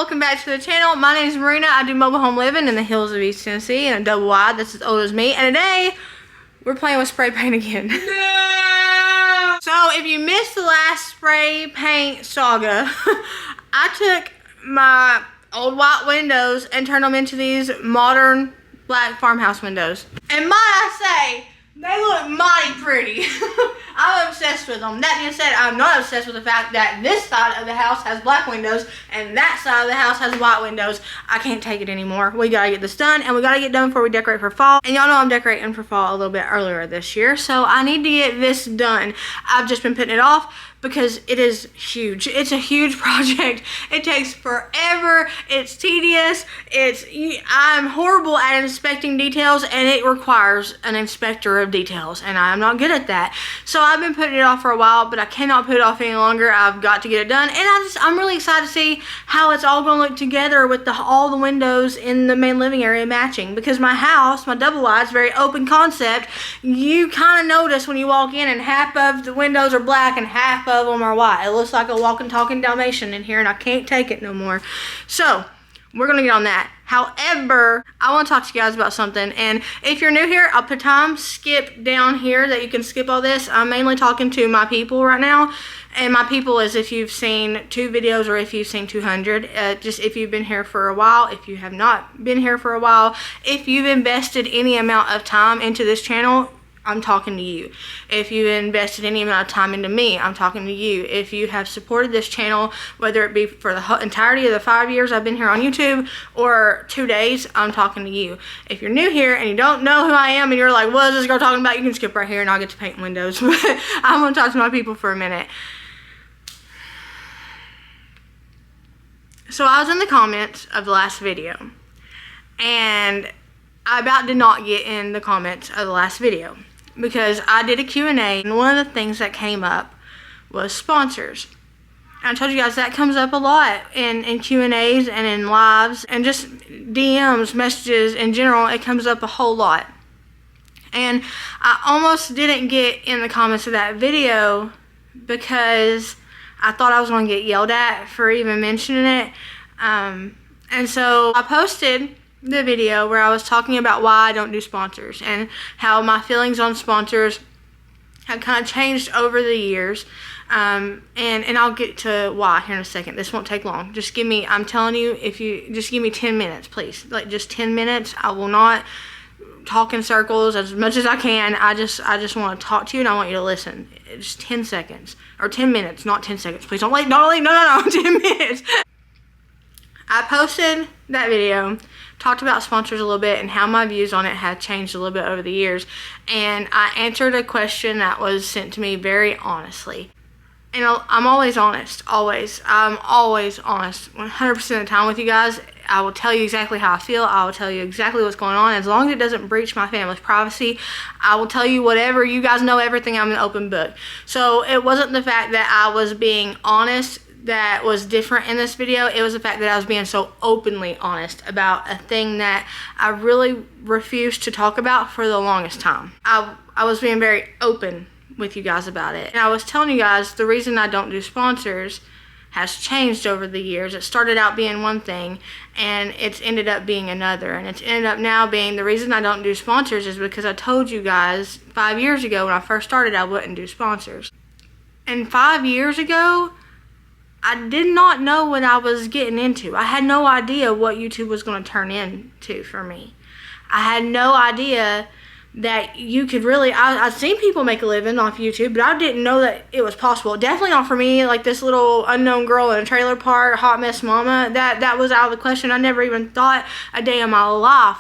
welcome back to the channel. My name is Marina. I do mobile home living in the hills of East Tennessee in a double wide that's as old as me. And today, we're playing with spray paint again. No! So if you missed the last spray paint saga, I took my old white windows and turned them into these modern black farmhouse windows. And might I say, they look mighty pretty. I'm obsessed with them. That being said, I'm not obsessed with the fact that this side of the house has black windows and that side of the house has white windows. I can't take it anymore. We gotta get this done, and we gotta get done before we decorate for fall. And y'all know I'm decorating for fall a little bit earlier this year, so I need to get this done. I've just been putting it off because it is huge. It's a huge project. It takes forever. It's tedious. I'm horrible at inspecting details, and it requires an inspector of details, and I'm not good at that. So I've been putting it off for a while, but I cannot put it off any longer. I've got to get it done, and I'm really excited to see how it's all gonna look together with all the windows in the main living area matching, because my house, my double wide, is very open concept. You kind of notice when you walk in and half of the windows are black and half of them are white. It looks like a walking, talking Dalmatian in here, and I can't take it no more. So we're gonna get on that. However, I want to talk to you guys about something, and if you're new here, I'll put time skip down here that you can skip all this. I'm mainly talking to my people right now, and my people is if you've seen 2 videos or if you've seen 200. Just if you've been here for a while, if you have not been here for a while, if you've invested any amount of time into this channel, I'm talking to you. If you invested any amount of time into me, I'm talking to you. If you have supported this channel, whether it be for the entirety of the 5 years I've been here on YouTube or 2 days, I'm talking to you. If you're new here and you don't know who I am and you're like, what is this girl talking about? You can skip right here and I'll get to paint windows. But I want to talk to my people for a minute. So I was in the comments of the last video, and I about did not get in the comments of the last video because I did a Q&A, and one of the things that came up was sponsors. I told you guys that comes up a lot in Q&As and in lives and just DMs, messages in general. It comes up a whole lot. And I almost didn't get in the comments of that video because I thought I was going to get yelled at for even mentioning it. And so I posted the video where I was talking about why I don't do sponsors and how my feelings on sponsors have kind of changed over the years. And I'll get to why here in a second. This won't take long. Just give me, I'm telling you, if you just give me 10 minutes, please. Like just 10 minutes. I will not talk in circles as much as I can. I just want to talk to you and I want you to listen. Just 10 seconds or 10 minutes, not 10 seconds. Please don't leave. No, 10 minutes. I posted that video, talked about sponsors a little bit and how my views on it have changed a little bit over the years. And I answered a question that was sent to me very honestly. And I'm always honest, always. I'm always honest 100% of the time with you guys. I will tell you exactly how I feel. I will tell you exactly what's going on. As long as it doesn't breach my family's privacy, I will tell you whatever. You guys know everything. I'm an open book. So it wasn't the fact that I was being honest that was different in this video. It was the fact that I was being so openly honest about a thing that I really refused to talk about for the longest time. I was being very open with you guys about it. And I was telling you guys the reason I don't do sponsors has changed over the years. It started out being one thing and it's ended up being another. And it's ended up now being the reason I don't do sponsors is because I told you guys 5 years ago when I first started I wouldn't do sponsors. And 5 years ago, I did not know what I was getting into. I had no idea what YouTube was going to turn into for me. I had no idea that you could really, I've seen people make a living off YouTube, but I didn't know that it was possible. Definitely not for me, like this little unknown girl in a trailer park, hot mess mama. That was out of the question. I never even thought a day in my life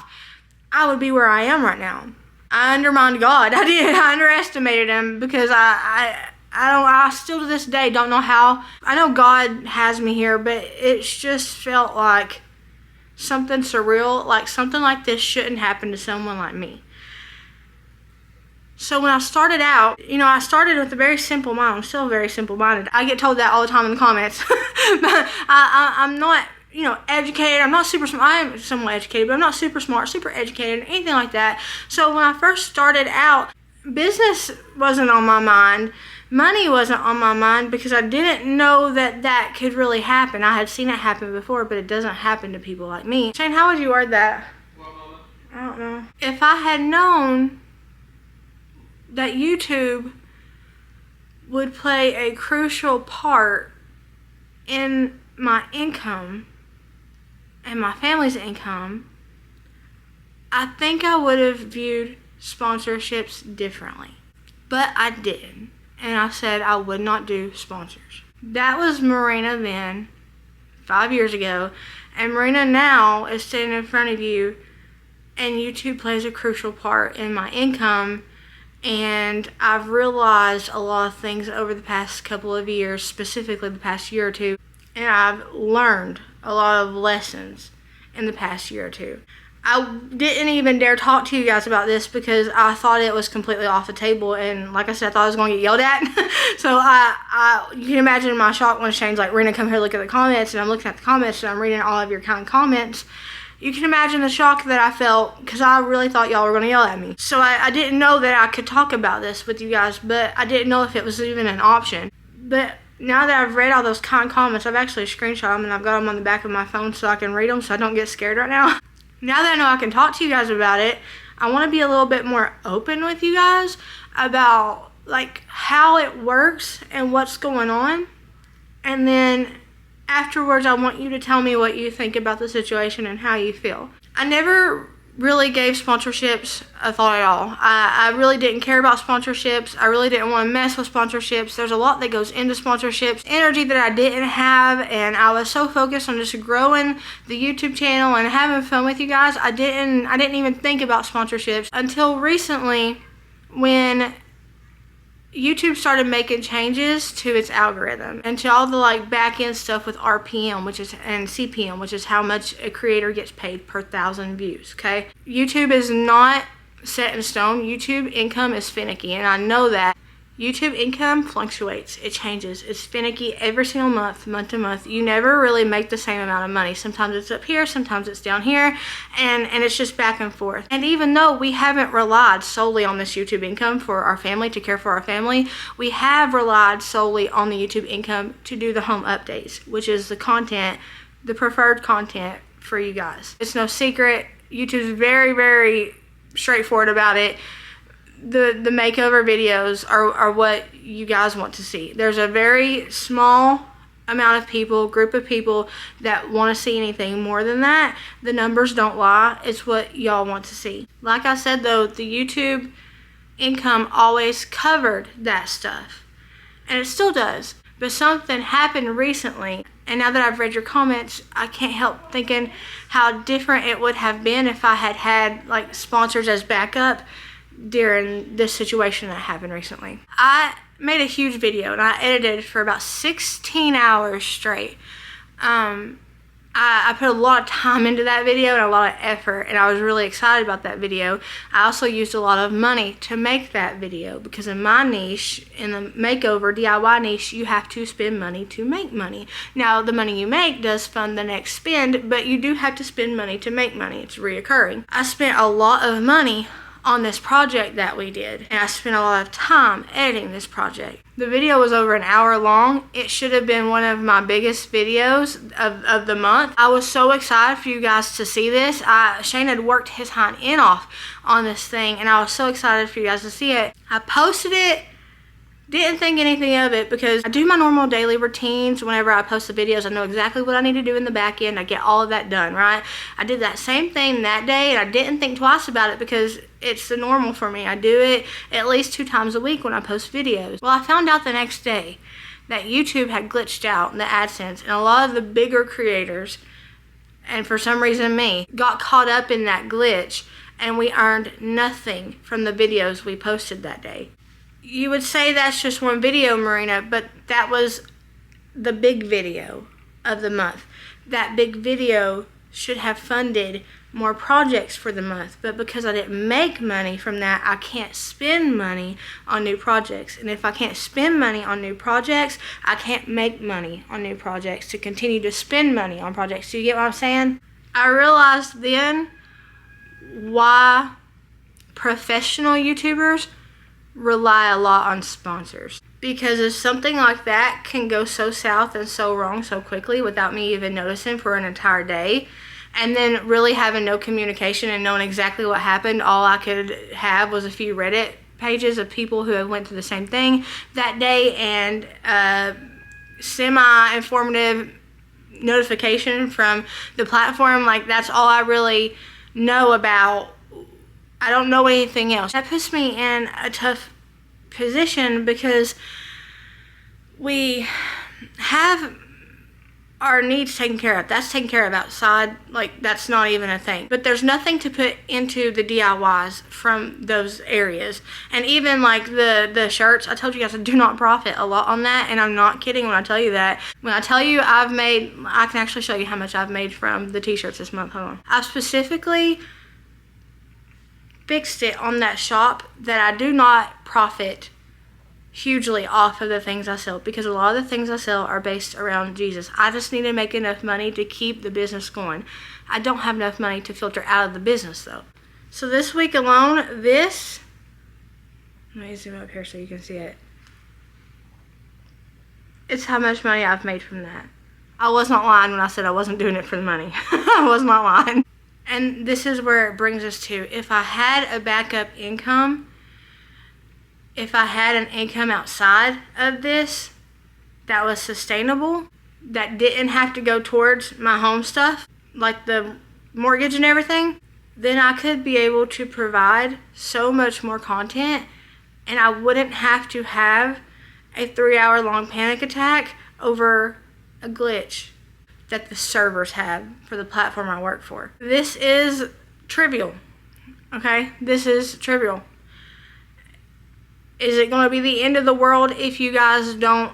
I would be where I am right now. I undermined God. I did. I underestimated him because I still to this day don't know how. I know God has me here, but it's just felt like something surreal, like something like this shouldn't happen to someone like me. So when I started out, I started with a very simple mind. I'm still very simple-minded. I get told that all the time in the comments. But I'm not, educated. I'm not super smart. I am somewhat educated, but I'm not super smart, super educated, anything like that. So when I first started out, business wasn't on my mind. money wasn't on my mind because I didn't know that that could really happen. I had seen it happen before, but it doesn't happen to people like me. Shane, how would you word that? I don't know. If I had known that YouTube would play a crucial part in my income and my family's income, I think I would have viewed sponsorships differently. But I did, and I said I would not do sponsors. That was Merina then, 5 years ago, and Merina now is sitting in front of you, and YouTube plays a crucial part in my income. And I've realized a lot of things over the past couple of years, specifically the past year or two. And I've learned a lot of lessons in the past year or two. I didn't even dare talk to you guys about this because I thought it was completely off the table. And like I said, I thought I was going to get yelled at. So you can imagine my shock when Shane's like, Rena, come here, look at the comments. And I'm looking at the comments and I'm reading all of your kind comments. You can imagine the shock that I felt because I really thought y'all were going to yell at me. So I didn't know that I could talk about this with you guys, but I didn't know if it was even an option. But now that I've read all those kind comments, I've actually screenshot them and I've got them on the back of my phone so I can read them so I don't get scared right now. Now that I know I can talk to you guys about it, I want to be a little bit more open with you guys about like how it works and what's going on. And then afterwards, I want you to tell me what you think about the situation and how you feel. I never really gave sponsorships a thought at all. I really didn't care about sponsorships. I really didn't want to mess with sponsorships. There's a lot that goes into sponsorships. Energy that I didn't have, and I was so focused on just growing the YouTube channel and having fun with you guys. I didn't even think about sponsorships until recently when YouTube started making changes to its algorithm and to all the like back end stuff with RPM, and CPM, which is how much a creator gets paid per 1,000 views. Okay, YouTube is not set in stone. YouTube income is finicky, and I know that. YouTube income fluctuates. It changes. It's finicky every single month, month to month. You never really make the same amount of money. Sometimes it's up here, sometimes it's down here, and it's just back and forth. And even though we haven't relied solely on this YouTube income for our family, to care for our family, we have relied solely on the YouTube income to do the home updates, which is the content, the preferred content for you guys. It's no secret. YouTube's very, very straightforward about it. The makeover videos are what you guys want to see. There's a very small amount of people, group of people that want to see anything more than that. The numbers don't lie. It's what y'all want to see. Like I said though, the YouTube income always covered that stuff. And it still does. But something happened recently, and now that I've read your comments, I can't help thinking how different it would have been if I had had like sponsors as backup during this situation that happened recently. I made a huge video and I edited for about 16 hours straight. I put a lot of time into that video and a lot of effort, and I was really excited about that video. I also used a lot of money to make that video because in my niche, in the makeover DIY niche, you have to spend money to make money. Now, the money you make does fund the next spend, but you do have to spend money to make money. It's reoccurring. I spent a lot of money on this project that we did, and I spent a lot of time editing this project. The video was over an hour long. It should have been one of my biggest videos of the month. I was so excited for you guys to see this. Shane had worked his hind end off on this thing, and I was so excited for you guys to see it. I posted it, didn't think anything of it because I do my normal daily routines. Whenever I post the videos, I know exactly what I need to do in the back end. I get all of that done, right? I did that same thing that day, and I didn't think twice about it because it's the normal for me. I do it at least 2 times a week when I post videos. Well, I found out the next day that YouTube had glitched out in the AdSense, and a lot of the bigger creators, and for some reason me, got caught up in that glitch, and we earned nothing from the videos we posted that day. You would say that's just one video, Merina, but that was the big video of the month. That big video should have funded more projects for the month, but because I didn't make money from that, I can't spend money on new projects. And if I can't spend money on new projects, I can't make money on new projects to continue to spend money on projects. Do you get what I'm saying? I realized then why professional YouTubers rely a lot on sponsors. Because if something like that can go so south and so wrong so quickly without me even noticing for an entire day, and then really having no communication and knowing exactly what happened, all I could have was a few Reddit pages of people who have went through the same thing that day, and semi-informative notification from the platform. Like, that's all I really know about. I don't know anything else. That puts me in a tough position because we have our needs taken care of. That's taken care of outside. Like, that's not even a thing. But there's nothing to put into the DIYs from those areas. And even like the shirts, I told you guys I do not profit a lot on that, and I'm not kidding when I tell you that. When I tell you I can actually show you how much I've made from the t-shirts this month. Hold on. I've specifically fixed it on that shop that I do not profit hugely off of the things I sell, because a lot of the things I sell are based around Jesus. I just need to make enough money to keep the business going. I don't have enough money to filter out of the business though. So this week alone, let me zoom up here so you can see it. It's how much money I've made from that. I was not lying when I said I wasn't doing it for the money. I was not lying. And this is where it brings us to, if I had a backup income, if I had an income outside of this that was sustainable, that didn't have to go towards my home stuff, like the mortgage and everything, then I could be able to provide so much more content, and I wouldn't have to have a 3-hour-long panic attack over a glitch that the servers have for the platform I work for. This is trivial, okay? This is trivial. Is it going to be the end of the world if you guys don't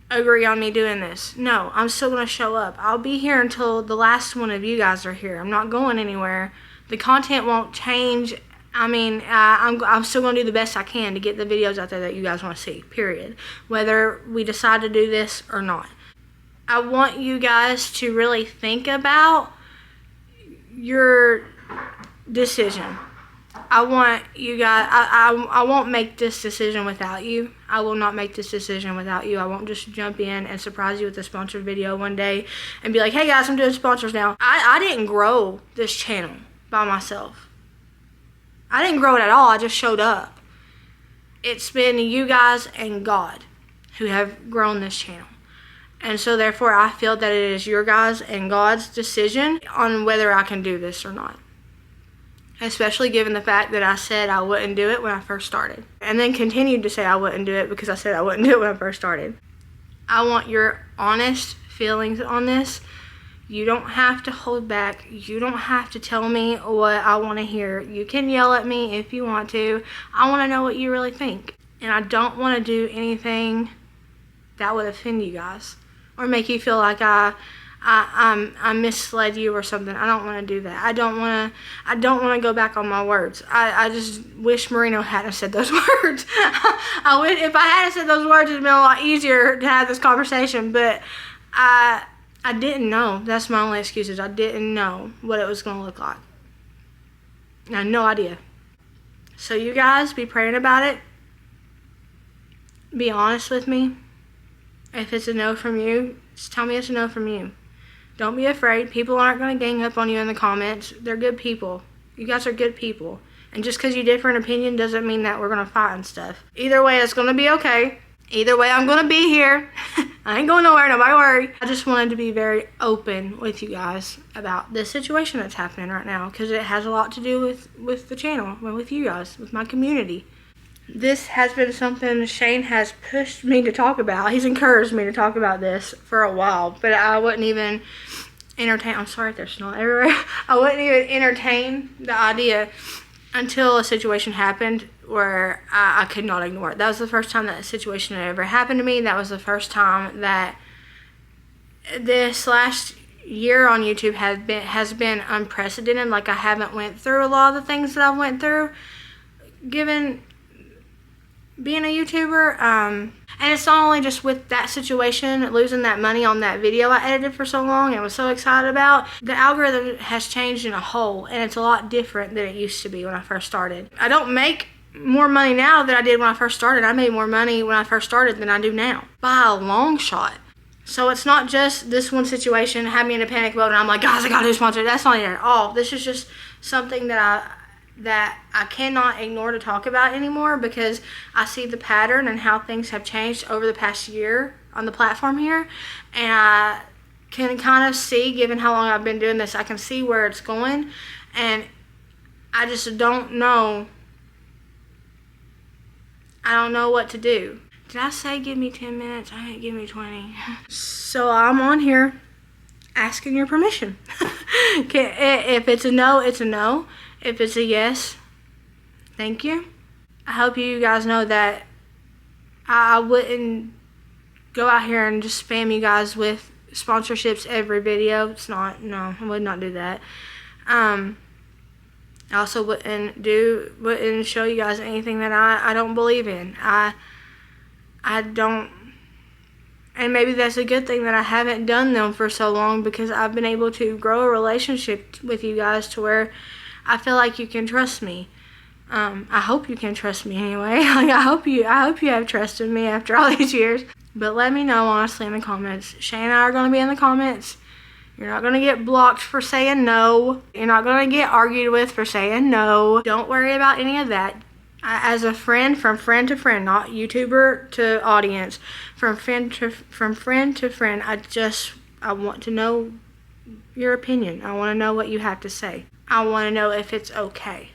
agree on me doing this? No, I'm still going to show up. I'll be here until the last one of you guys are here. I'm not going anywhere. The content won't change. I mean, I'm still going to do the best I can to get the videos out there that you guys want to see, period. Whether we decide to do this or not. I want you guys to really think about your decision. I want you guys, I won't make this decision without you. I will not make this decision without you. I won't just jump in and surprise you with a sponsored video one day and be like, hey guys, I'm doing sponsors now. I didn't grow this channel by myself. I didn't grow it at all. I just showed up. It's been you guys and God who have grown this channel. And so therefore I feel that it is your guys and God's decision on whether I can do this or not. Especially given the fact that I said I wouldn't do it when I first started. And then continued to say I wouldn't do it because I said I wouldn't do it when I first started. I want your honest feelings on this. You don't have to hold back. You don't have to tell me what I want to hear. You can yell at me if you want to. I want to know what you really think. And I don't want to do anything that would offend you guys or make you feel like I misled you or something. I don't want to do that. I don't want to go back on my words. I just wish Merina hadn't said those words. I wish if I hadn't said those words, it'd been a lot easier to have this conversation. But I didn't know. That's my only excuses. I didn't know what it was going to look like. I had no idea. So you guys be praying about it. Be honest with me. If it's a no from you, just tell me it's a no from you. Don't be afraid. People aren't going to gang up on you in the comments. They're good people. You guys are good people. And just because you differ in opinion doesn't mean that we're going to fight and stuff. Either way, it's going to be okay. Either way, I'm going to be here. I ain't going nowhere. Nobody worry. I just wanted to be very open with you guys about this situation that's happening right now, because it has a lot to do with the channel, with you guys, with my community. This has been something Shane has pushed me to talk about. He's encouraged me to talk about this for a while, but I wouldn't even entertain. I'm sorry if there's snot everywhere. I wouldn't even entertain the idea until a situation happened where I could not ignore it. That was the first time that situation had ever happened to me. That was the first time that this last year on YouTube has been unprecedented. Like, I haven't went through a lot of the things that I went through given being a YouTuber, and it's not only just with that situation, losing that money on that video I edited for so long and was so excited about. The algorithm has changed in a whole, and it's a lot different than it used to be when I first started. I don't make more money now than I did when I first started. I made more money when I first started than I do now, by a long shot. So it's not just this one situation had me in a panic mode and I'm like, guys, I gotta do sponsor. That's not it at all. This is just something that I cannot ignore to talk about anymore, because I see the pattern and how things have changed over the past year on the platform here, and I can kind of see, given how long I've been doing this, I can see where it's going, and I just don't know. I don't know what to do. Did I say give me 10 minutes? I didn't give me 20. So I'm on here asking your permission. If it's a no, it's a no. If it's a yes, thank you. I hope you guys know that I wouldn't go out here and just spam you guys with sponsorships every video. It's not, no, I would not do that. I also wouldn't show you guys anything that I don't believe in. I don't, and maybe that's a good thing that I haven't done them for so long, because I've been able to grow a relationship with you guys to where I feel like you can trust me. I hope you can trust me anyway. Like, I hope you have trusted me after all these years. But let me know honestly in the comments. Shay and I are going to be in the comments. You're not going to get blocked for saying no. You're not going to get argued with for saying no. Don't worry about any of that. As a friend, from friend to friend, not YouTuber to audience, from friend to friend, I want to know your opinion. I want to know what you have to say. I want to know if it's okay.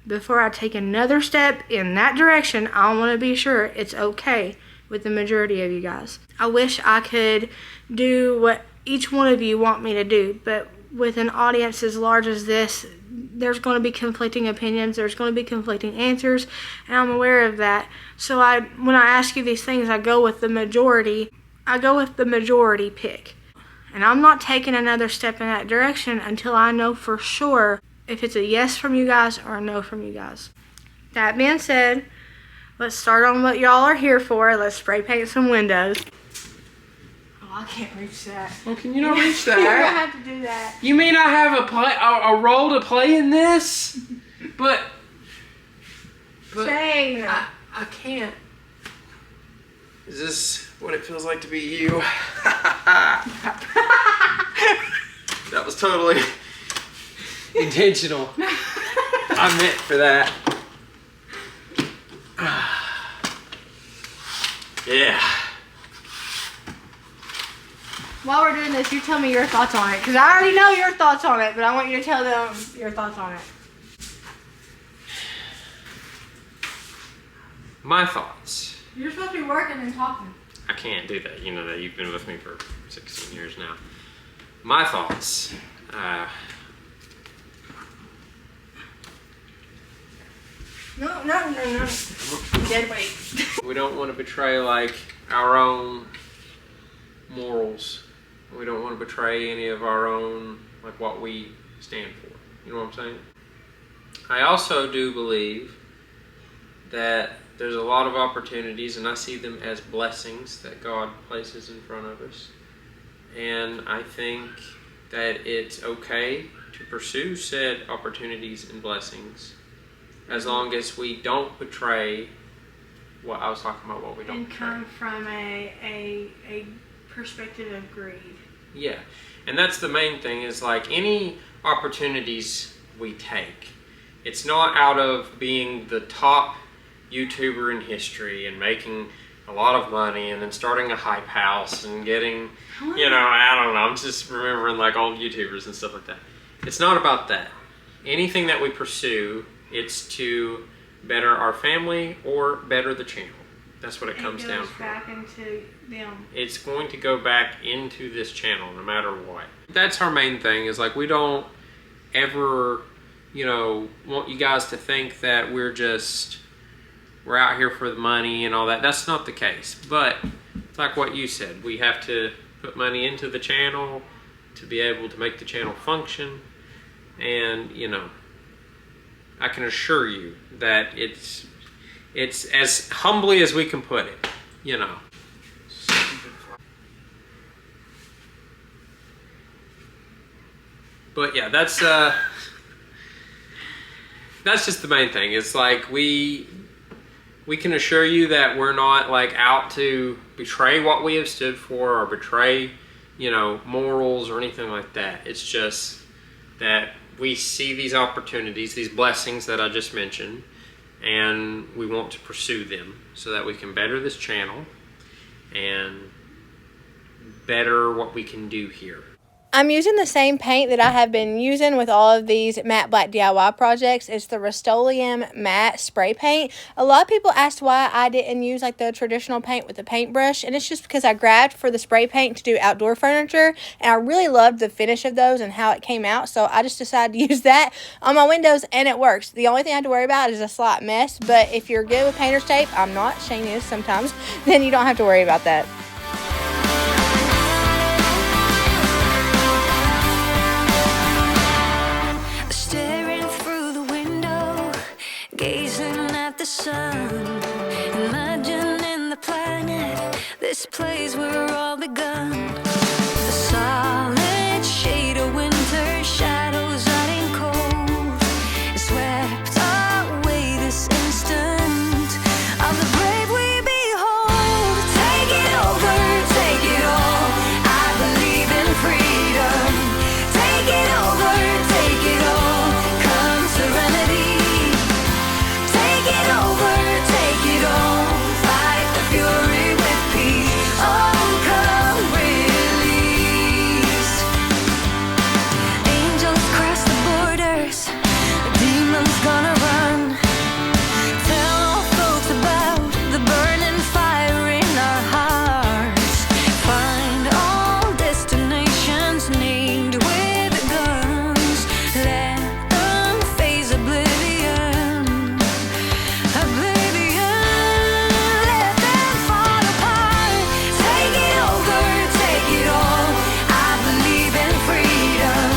Before I take another step in that direction, I want to be sure it's okay with the majority of you guys. I wish I could do what each one of you want me to do, but with an audience as large as this, there's going to be conflicting opinions, there's going to be conflicting answers, and I'm aware of that. So when I ask you these things, I go with the majority pick. And I'm not taking another step in that direction until I know for sure if it's a yes from you guys or a no from you guys. That being said, let's start on what y'all are here for. Let's spray paint some windows. Oh, I can't reach that. Well, can you not reach that? You're gonna have to do that. You mean I have a role to play in this? But Shane. I can't. Is this what it feels like to be you? That was totally intentional. I meant for that. Yeah. While we're doing this, you tell me your thoughts on it, because I already know your thoughts on it, but I want you to tell them your thoughts on it. My thoughts. You're supposed to be working and talking. I can't do that. You know that. You've been with me for 16 years now. My thoughts. No. Dead weight. We don't want to betray like our own morals. We don't want to betray any of our own, like what we stand for. You know what I'm saying? I also do believe that there's a lot of opportunities, and I see them as blessings that God places in front of us. And I think that it's okay to pursue said opportunities and blessings as long as we don't betray what I was talking about, what we don't betray. And come from a perspective of greed. Yeah, and that's the main thing, is like any opportunities we take, it's not out of being the top YouTuber in history and making a lot of money and then starting a hype house and getting, you know, I don't know, I'm just remembering like old YouTubers and stuff like that. It's not about that. Anything that we pursue, it's to better our family or better the channel. That's what it comes down to. Back into them. It's going to go back into this channel no matter what. That's our main thing, is like we don't ever, you know, want you guys to think that we're out here for the money and all that. That's not the case. But it's like what you said, we have to put money into the channel to be able to make the channel function. And, you know, I can assure you that it's as humbly as we can put it, you know. But yeah, that's that's just the main thing. It's like we can assure you that we're not like out to betray what we have stood for or betray, you know, morals or anything like that. It's just that we see these opportunities, these blessings that I just mentioned, and we want to pursue them so that we can better this channel and better what we can do here. I'm using the same paint that I have been using with all of these matte black DIY projects. It's the Rust-Oleum matte spray paint. A lot of people asked why I didn't use like the traditional paint with the paintbrush, and it's just because I grabbed for the spray paint to do outdoor furniture, and I really loved the finish of those and how it came out, so I just decided to use that on my windows, and it works. The only thing I have to worry about is a slight mess, but if you're good with painter's tape, I'm not, Shane is sometimes, then you don't have to worry about that. The sun, imagining the planet, this place where all begun. The solid shade of winter, shadows running cold, swept away this instant of the brave we behold. Take it over, take it all. I believe in freedom. Take it over, take it all. Come serenity. Take it over, take it all. Fight the fury with peace. Oh, come release. Angels cross the borders, demons gonna run. Tell all folks about the burning fire in our hearts. Find all destinations named with guns. Let them face oblivion. Oblivion, let them fall apart. Take it over, take it all. I believe in freedom.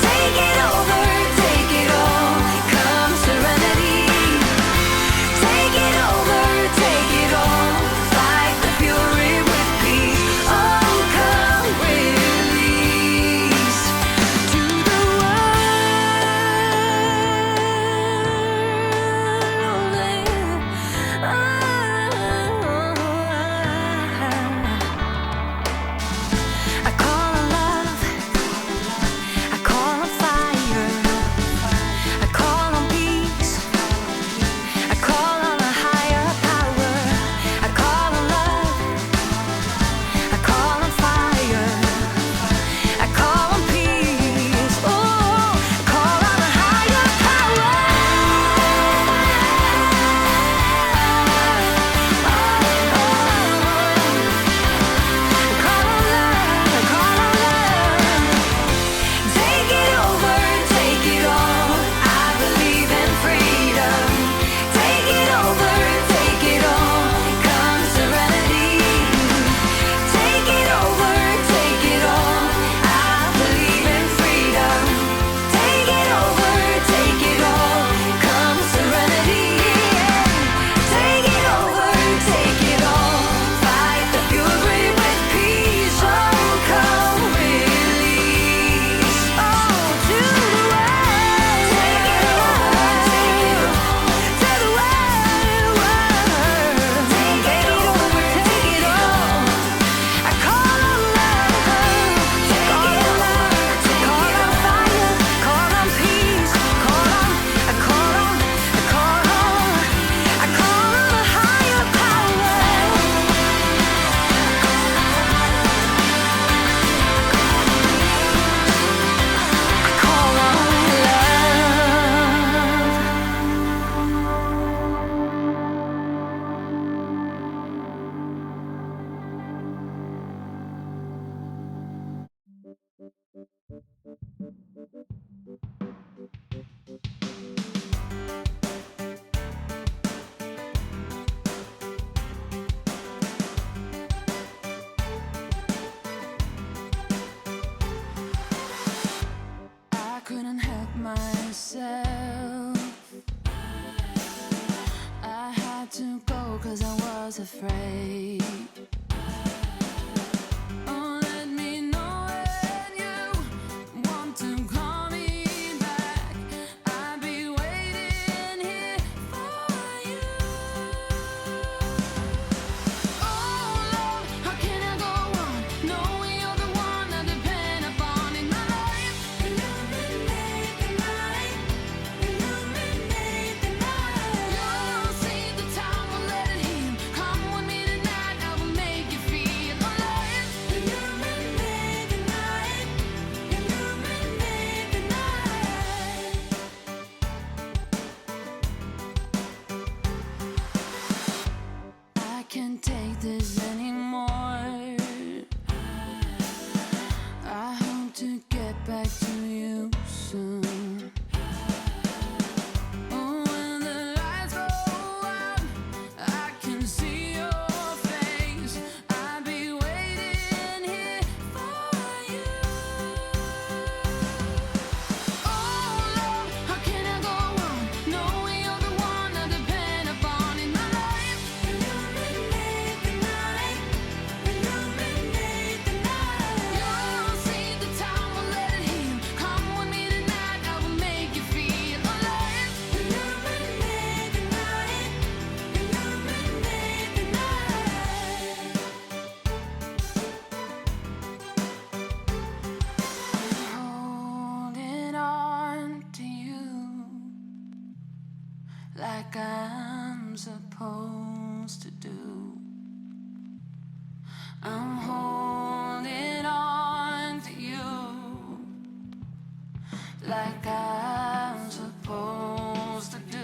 Take it over, take it all. Come serenity. Take it over, take it all. Fight the fury with peace. Oh, come release to the I call on love, I call on fire, I call on peace, I call on a higher power, I call on love, I call on fire, I call on peace, oh, I call on a higher power. Take it over, take it all. I believe in freedom. Take it over, take it all. Come serenity. Take it over, take it all. I believe in freedom. Take it over, take it all. Come serenity. Take it over, take it all. Fight the fury with peace. Oh, come release. Oh, to the world. Take it over, take it all. To the world. Take it over, take it all. I call on love. Take it over, call on fire, call on peace, call on, I call on, I call on, I call on a higher power. I call on I couldn't help myself. I had to go 'cause I was afraid. Oh, let me know when you want to call me back. I'll be waiting to get back to you soon. Oh, when the lights go out, I can see your face. I'll be waiting here for you. Oh Lord, how can I go on knowing you're the one I depend upon in my life? Illuminate the night, illuminate the night. You'll see the time, will let it heal. Come with me tonight, I will make you feel alive. Illuminate the night, illuminate the night. Holding on to you like I'm supposed to do. I'm holding on to you like I'm supposed to do.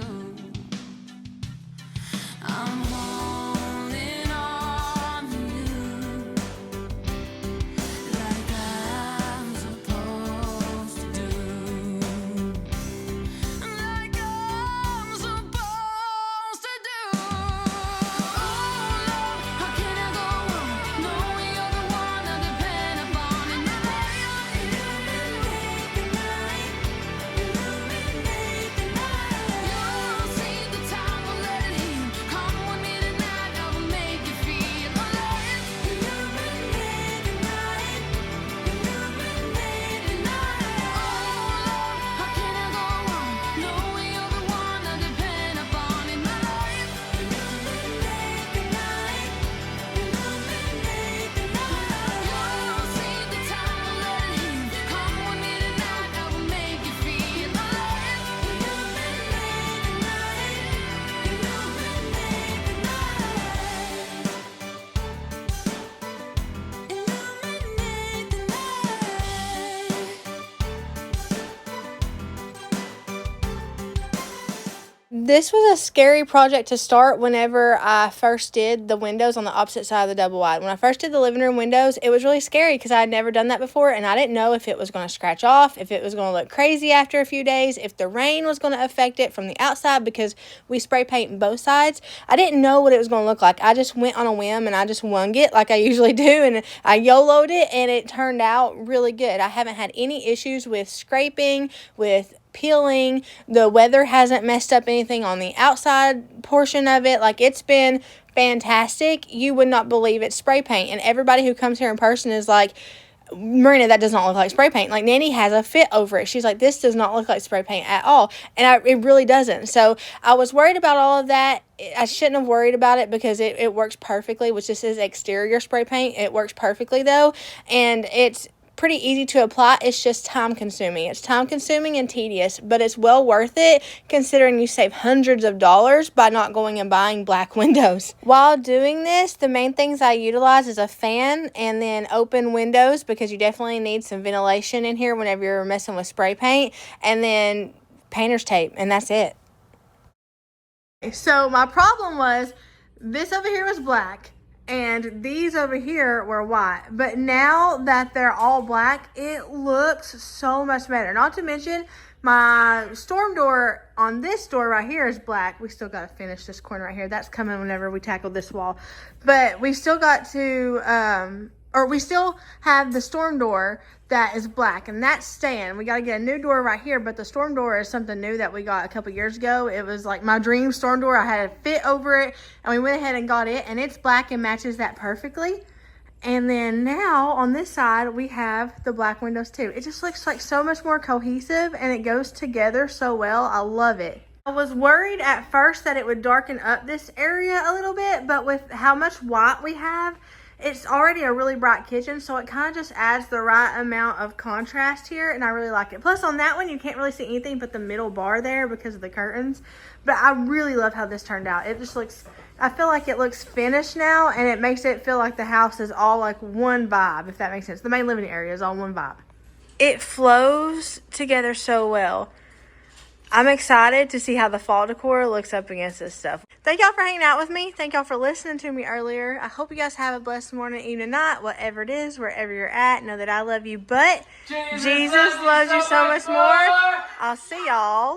I'm holding on to you like I'm supposed to do. Like I'm supposed to do. Oh Lord, how can I go on knowing you're the one I depend upon in my life? Illuminate the night, illuminate the night. You'll see the time, will let it heal. Come with me tonight, I will make you feel alive. Illuminate the night, illuminate the night. Oh Lord, how can I go on knowing you're the one I depend upon in my life? Illuminate the night, illuminate the night. You'll see the time, will let it heal. Come with me tonight, I will make you feel alive. Illuminate the night, illuminate the night. Illuminate the night. This was a scary project to start whenever I first did the windows on the opposite side of the double wide. When I first did the living room windows, it was really scary because I had never done that before, and I didn't know if it was going to scratch off, if it was going to look crazy after a few days, if the rain was going to affect it from the outside because we spray paint both sides. I didn't know what it was going to look like. I just went on a whim and I just wung it like I usually do, and I YOLO'd it, and it turned out really good. I haven't had any issues with scraping, with peeling. The weather hasn't messed up anything on the outside portion of it. Like, it's been fantastic. You would not believe it's spray paint, and everybody who comes here in person is like, Merina, that does not look like spray paint. Like, Nanny has a fit over it. She's like, this does not look like spray paint at all. And it really doesn't. So I was worried about all of that. I shouldn't have worried about it because it works perfectly, which this is exterior spray paint. It works perfectly though, and it's pretty easy to apply. It's just time consuming. It's time consuming and tedious, but it's well worth it considering you save hundreds of dollars by not going and buying black windows. While doing this, the main things I utilize is a fan and then open windows, because you definitely need some ventilation in here whenever you're messing with spray paint, and then painter's tape, and that's it. So my problem was this over here was black and these over here were white, but now that they're all black, it looks so much better. Not to mention my storm door on this door right here is black. We still got to finish this corner right here. That's coming whenever we tackle this wall, but we still got to we still have the storm door that is black, and that's staying. We got to get a new door right here, but the storm door is something new that we got a couple years ago. It was like my dream storm door. I had a fit over it, and we went ahead and got it, and it's black and matches that perfectly. And then now on this side, we have the black windows too. It just looks like so much more cohesive, and it goes together so well. I love it. I was worried at first that it would darken up this area a little bit, but with how much white we have, it's already a really bright kitchen, so it kind of just adds the right amount of contrast here, and I really like it. Plus, on that one, you can't really see anything but the middle bar there because of the curtains, but I really love how this turned out. It just looks, I feel like it looks finished now, and it makes it feel like the house is all like one vibe, if that makes sense. The main living area is all one vibe. It flows together so well. I'm excited to see how the fall decor looks up against this stuff. thank y'all for hanging out with me. Thank y'all for listening to me earlier. I hope you guys have a blessed morning, evening, night, whatever it is, wherever you're at. Know that I love you, but Jesus loves you so much more. I'll see y'all